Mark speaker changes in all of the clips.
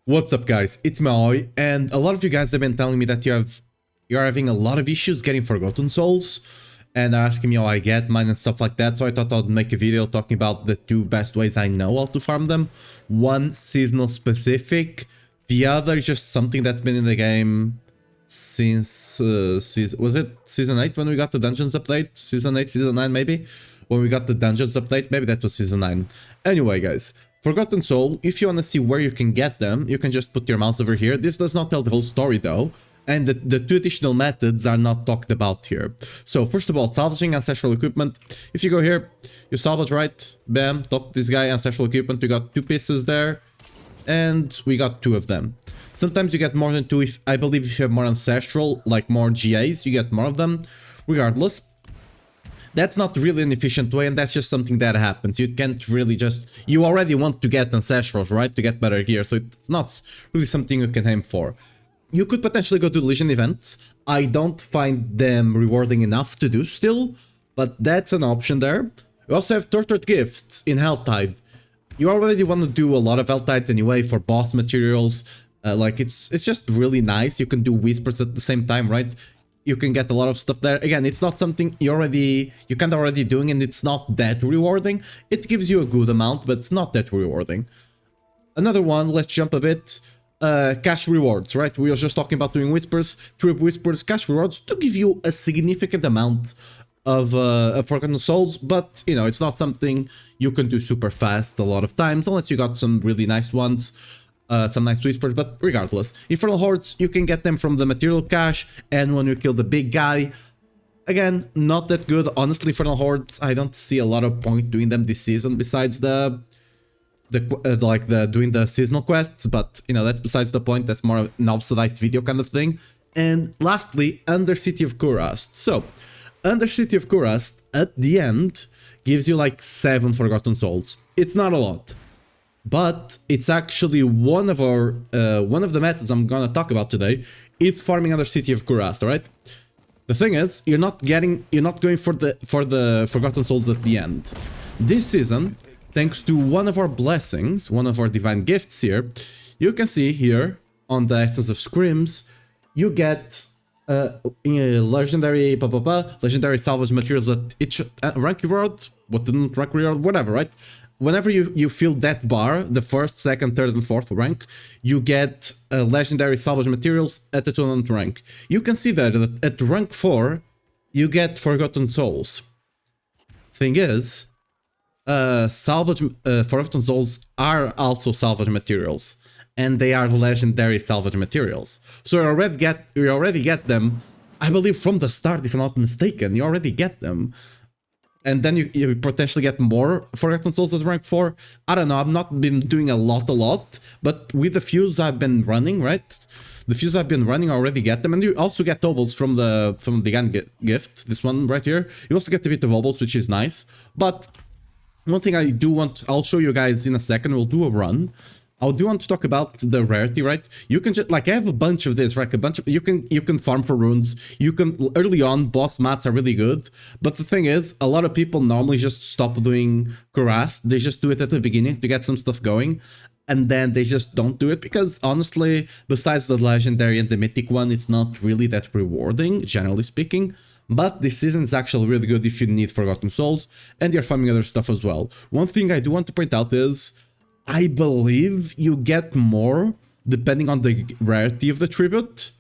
Speaker 1: What's up, guys? It's Maoi, and a lot of you guys have been telling me that you're having a lot of issues getting Forgotten Souls, and are asking me how I get mine and stuff like that. So I thought I'd make a video talking about the two best ways I know how to farm them. One seasonal specific, the other just something that's been in the game since was it season 8 when we got the dungeons update? Season 8, season 9 maybe? When we got the dungeons update, maybe that was season 9. Anyway, guys, Forgotten Soul, if you want to see where you can get them, you can just put your mouse over here. This does not tell the whole story though, and the two additional methods are not talked about here. So first of all, salvaging ancestral equipment. If you go here, you salvage, right? Bam, talk to this guy, ancestral equipment. We got 2 pieces there, and we got 2 of them. Sometimes you get more than 2. If I believe if you have more ancestral, like more GAs, you get more of them. Regardless, that's not really an efficient way, and that's just something that happens. You can't really just... You already want to get ancestrals, right? To get better gear, so it's not really something you can aim for. You could potentially go to Legion events. I don't find them rewarding enough to do still, but that's an option there. We also have Tortured Gifts in Helltide. You already want to do a lot of Helltides anyway for boss materials. Like, it's just really nice. You can do Whispers at the same time, right? You can get a lot of stuff there. Again, it's not something you can't already doing, and it's not that rewarding. It gives you a good amount, but it's not that rewarding. Another one, let's jump a bit. Cash rewards, right? We were just talking about doing Whispers, Trip Whispers, cash rewards to give you a significant amount of Forgotten Souls, but, you know, it's not something you can do super fast a lot of times, unless you got some really nice ones. Some nice Whispers, but regardless. Infernal Hordes, you can get them from the material cache, and when you kill the big guy. Again, not that good. Honestly, Infernal Hordes, I don't see a lot of point doing them this season, besides doing the seasonal quests, but, you know, that's besides the point. That's more an obsolete video kind of thing. And lastly, Undercity of Kurast. So, Undercity of Kurast, at the end, gives you like 7 Forgotten Souls. It's not a lot, but it's actually one of the methods I'm gonna talk about today. It's farming Undercity of Kurast, right? The thing is, you're not going for the Forgotten Souls at the end. This season, thanks to one of our blessings, one of our divine gifts here, you can see here on the Essence of Scrims, you get legendary legendary salvage materials at each rank reward, what didn't rank reward, whatever, right? Whenever you fill that bar, the 1st, 2nd, 3rd, and 4th rank, you get legendary salvage materials at the 200 rank. You can see that at rank 4, you get Forgotten Souls. Thing is, Forgotten Souls are also salvage materials, and they are legendary salvage materials. So you already get them, I believe from the start, if I'm not mistaken. You already get them. And then you potentially get more Forgotten Souls as rank 4. I don't know, I've not been doing a lot, but with the fuse I've been running, right? The fuse I've been running, I already get them, and you also get obols from the gun gift, this one right here. You also get a bit of obols, which is nice. But one thing I do want, I'll show you guys in a second, we'll do a run. I do want to talk about the rarity, right? You can just, like, I have a bunch of this, right? You can farm for runes. You can, early on, boss mats are really good. But the thing is, a lot of people normally just stop doing Kurast. They just do it at the beginning to get some stuff going. And then they just don't do it because, honestly, besides the legendary and the mythic one, it's not really that rewarding, generally speaking. But this season is actually really good if you need Forgotten Souls and you're farming other stuff as well. One thing I do want to point out is, I believe you get more depending on the rarity of the tribute.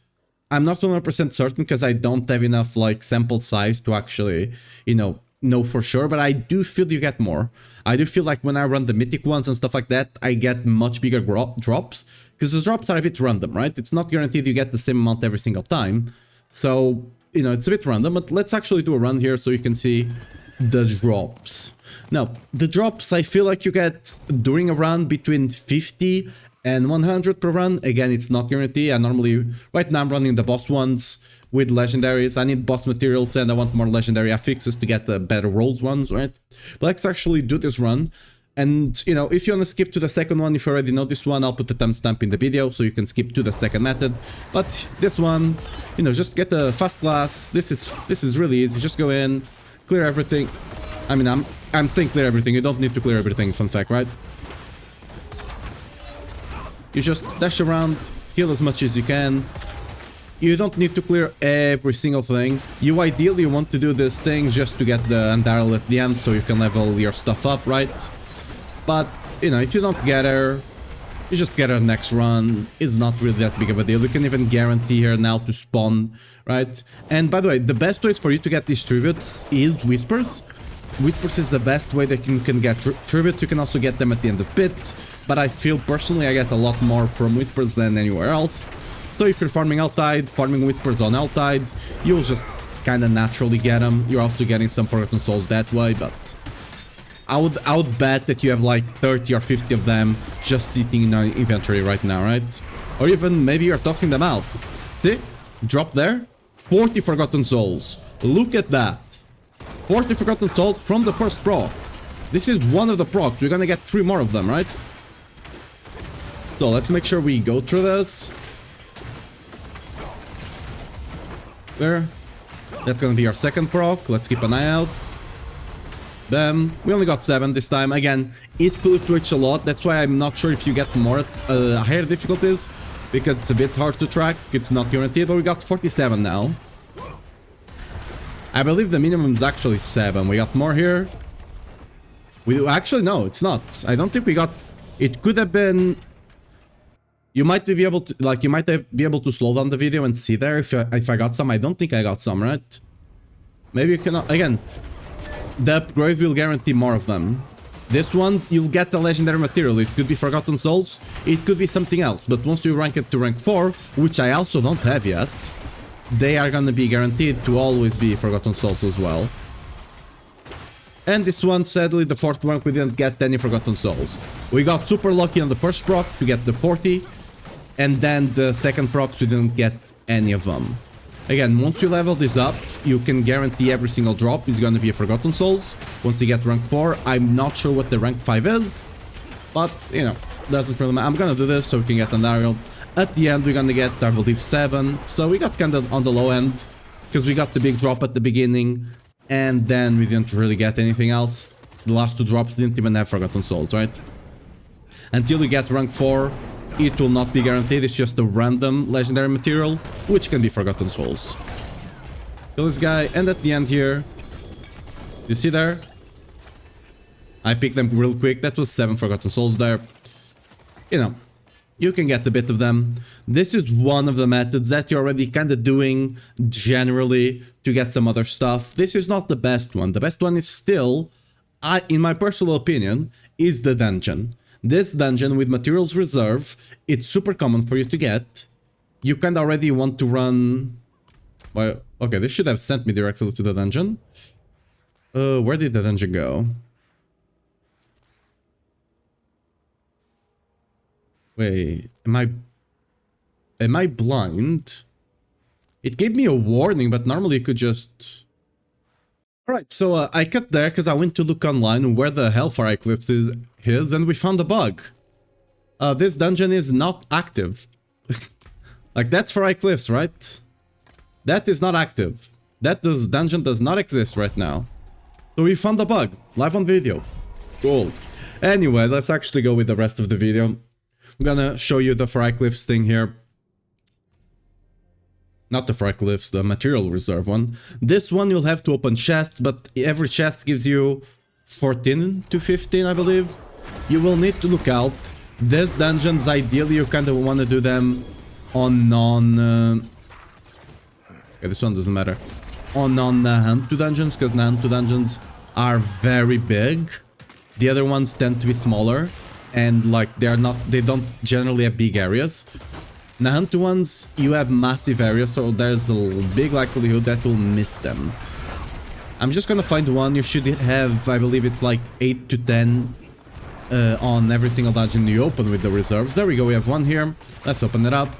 Speaker 1: I'm not 100% certain because I don't have enough, like, sample size to actually, you know for sure, but I do feel you get more. I do feel like when I run the mythic ones and stuff like that, I get much bigger drops, because the drops are a bit random, right? It's not guaranteed you get the same amount every single time. So, you know, it's a bit random, but let's actually do a run here so you can see the drops. Now, the drops I feel like you get during a run between 50 and 100 per run. Again, it's not guaranteed. Right now I'm running the boss ones with legendaries. I need boss materials and I want more legendary affixes to get the better rolls ones, right? But let's actually do this run. And, you know, if you want to skip to the second one, if you already know this one, I'll put the timestamp in the video so you can skip to the second method. But this one, you know, just get the fast class. This is really easy. Just go in, clear everything. I mean, I'm saying clear everything. You don't need to clear everything, fun fact, right? You just dash around, kill as much as you can. You don't need to clear every single thing. You ideally want to do this thing just to get the Andarl at the end so you can level your stuff up, right? But, you know, if you don't get her, you just get her next run. It's not really that big of a deal. You can even guarantee her now to spawn, right? And by the way, the best ways for you to get these tributes is Whispers. Whispers is the best way that you can get tributes. You can also get them at the end of Pit, but I feel personally I get a lot more from Whispers than anywhere else. So if you're farming Altide, farming Whispers on Altide, you'll just kind of naturally get them. You're also getting some Forgotten Souls that way, but I would bet that you have like 30 or 50 of them just sitting in your inventory right now, right? Or even maybe you're tossing them out. See? Drop there. 40 Forgotten Souls. Look at that. 40 Forgotten Souls from the first proc. This is one of the procs. We're gonna get 3 more of them, right? So let's make sure we go through this. There. That's gonna be our second proc. Let's keep an eye out. Bam. We only got 7 this time. Again, it fluctuates a lot. That's why I'm not sure if you get more higher difficulties, because it's a bit hard to track. It's not guaranteed, but we got 47 now. I believe the minimum is actually 7. We got more here. We actually, no, it's not. I don't think we got... It could have been... You might be able to, like, you might be able to slow down the video and see there if I got some. I don't think I got some, right? Maybe you cannot... Again, the upgrade will guarantee more of them. This one's, you'll get a legendary material. It could be Forgotten Souls, it could be something else. But once you rank it to rank 4, which I also don't have yet, they are gonna be guaranteed to always be Forgotten Souls as well. And this one, sadly, the 4th rank, we didn't get any Forgotten Souls. We got super lucky on the first proc to get the 40. And then the second procs, we didn't get any of them. Again, once you level this up, you can guarantee every single drop is gonna be a Forgotten Souls. Once you get rank 4, I'm not sure what the rank 5 is. But, you know, doesn't really matter. I'm gonna do this so we can get an Ariel. At the end, we're gonna get, I believe, 7. So we got kind of on the low end, because we got the big drop at the beginning, and then we didn't really get anything else. The last 2 drops didn't even have Forgotten Souls, right? Until we get rank 4, it will not be guaranteed. It's just a random legendary material, which can be Forgotten Souls. Kill this guy, and at the end here, you see there? I picked them real quick. That was 7 Forgotten Souls there. You know, you can get a bit of them. This is one of the methods that you're already kind of doing generally to get some other stuff. This is not the best one. The best one is still, in my personal opinion, is the dungeon. This dungeon with materials reserve, it's super common for you to get. You kind of already want to run... Well, okay, this should have sent me directly to the dungeon. Where did the dungeon go? Wait, am I blind? It gave me a warning, but normally you could just... Alright, so I cut there because I went to look online where the Hellfire Cliff is, and we found a bug. This dungeon is not active. Like, that's Fire Cliffs, right? That is not active. This dungeon does not exist right now. So we found a bug, live on video. Cool. Anyway, let's actually go with the rest of the video. I'm gonna show you the Fire Cliffs thing here. Not the Fire Cliffs, the material reserve one. This one you'll have to open chests, but every chest gives you 14 to 15, I believe. You will need to look out. These dungeons, ideally, you kind of want to do them on okay, this one doesn't matter. On Hunt 2 dungeons, because Hunt 2 dungeons are very big. The other ones tend to be smaller, and like they don't generally have big areas. Hunt 2 ones, you have massive areas, so there's a big likelihood that you'll miss them. I'm just gonna find one. You should have, I believe it's like 8 to 10 on every single dungeon you open with the reserves. There we go, we have one here. Let's open it up.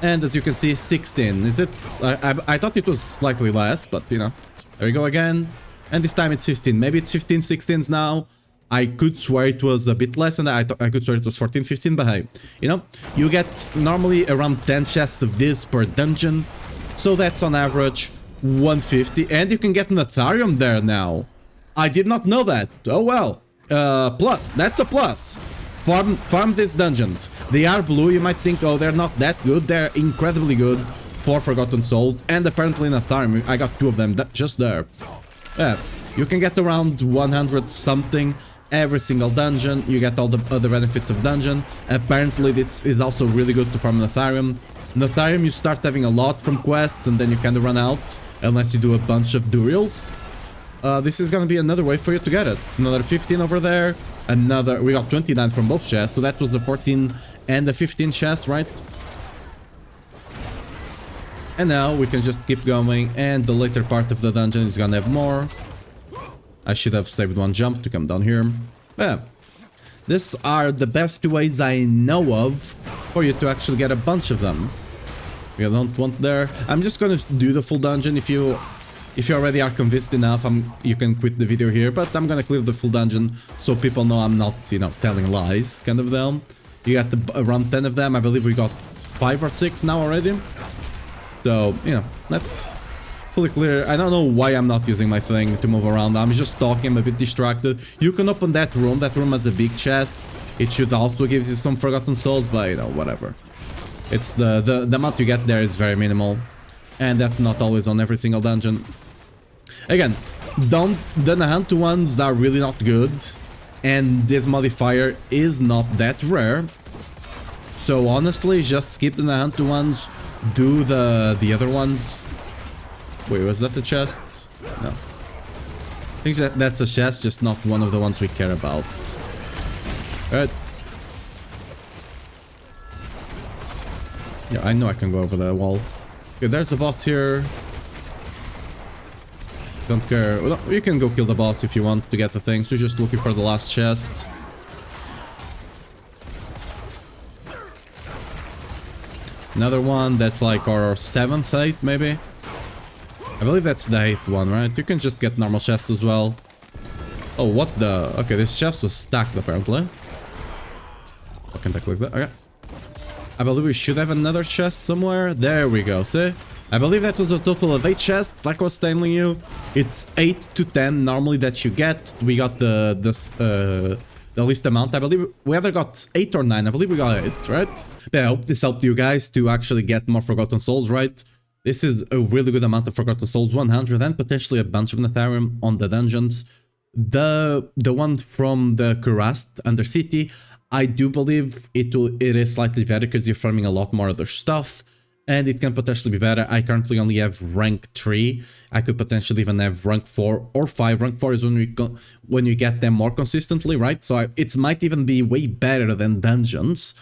Speaker 1: And as you can see, 16. Is it? I thought it was slightly less, but you know. There we go again. And this time it's 15. Maybe it's 15, 16s now. I could swear it was a bit less, and I could swear it was 14, 15, but hey, you know, you get normally around 10 chests of this per dungeon, so that's on average 150, and you can get an Ethereum there now. I did not know that. Oh well, plus, that's a plus. farm these dungeons. They are blue. You might think, oh, they're not that good. They're incredibly good for Forgotten Souls, and apparently in Atharium, I got 2 of them just there. Yeah, you can get around 100 something every single dungeon. You get all the other benefits of dungeon. Apparently this is also really good to farm in Atharium. In Atharium you start having a lot from quests, and then you kind of run out unless you do a bunch of Durials. This is gonna be another way for you to get it. Another 15 over there. Another, we got 29 from both chests, so that was the 14 and the 15 chest, right? And now we can just keep going, and the later part of the dungeon is gonna have more. I should have saved one jump to come down here. Yeah, these are the best ways I know of for you to actually get a bunch of them. We don't want there. I'm just gonna do the full dungeon. If you already are convinced enough, you can quit the video here, but I'm gonna clear the full dungeon so people know I'm not, you know, telling lies, kind of them. You got around 10 of them. I believe we got 5 or 6 now already. So, you know, that's fully clear. I don't know why I'm not using my thing to move around. I'm just talking, I'm a bit distracted. You can open that room. That room has a big chest. It should also give you some Forgotten Souls, but, you know, whatever. It's the amount you get there is very minimal. And that's not always on every single dungeon. Again, the Nahantu ones are really not good. And this modifier is not that rare. So honestly, just skip the Nahantu ones. Do the other ones. Wait, was that the chest? No. I think that's a chest, just not one of the ones we care about. Alright. Yeah, I know I can go over the wall. Okay, there's a boss here. Don't care. Well, you can go kill the boss if you want to get the things. We're just looking for the last chest. Another one that's like our 7th, 8th, maybe? I believe that's the 8th one, right? You can just get normal chests as well. Oh, what the... Okay, this chest was stacked, apparently. I can click that. Okay. I believe we should have another chest somewhere. There we go, see? I believe that was a total of 8 chests, like I was telling you. It's 8 to 10 normally that you get. We got the least amount. I believe we either got 8 or 9. I believe we got 8, right? But I hope this helped you guys to actually get more Forgotten Souls, right? This is a really good amount of Forgotten Souls, 100, and potentially a bunch of Atharium on the dungeons. The one from the Kurast Undercity, I do believe it is slightly better because you're farming a lot more other stuff. And it can potentially be better. I currently only have rank 3. I could potentially even have rank 4 or 5. Rank 4 is when you get them more consistently, right? So it might even be way better than dungeons.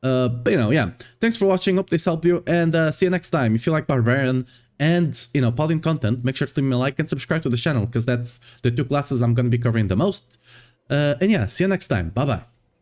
Speaker 1: But, you know, yeah. Thanks for watching. Hope this helped you. And see you next time. If you like Barbarian and, you know, Paladin content, make sure to leave me a like and subscribe to the channel, because that's the 2 classes I'm going to be covering the most. And yeah, see you next time. Bye-bye.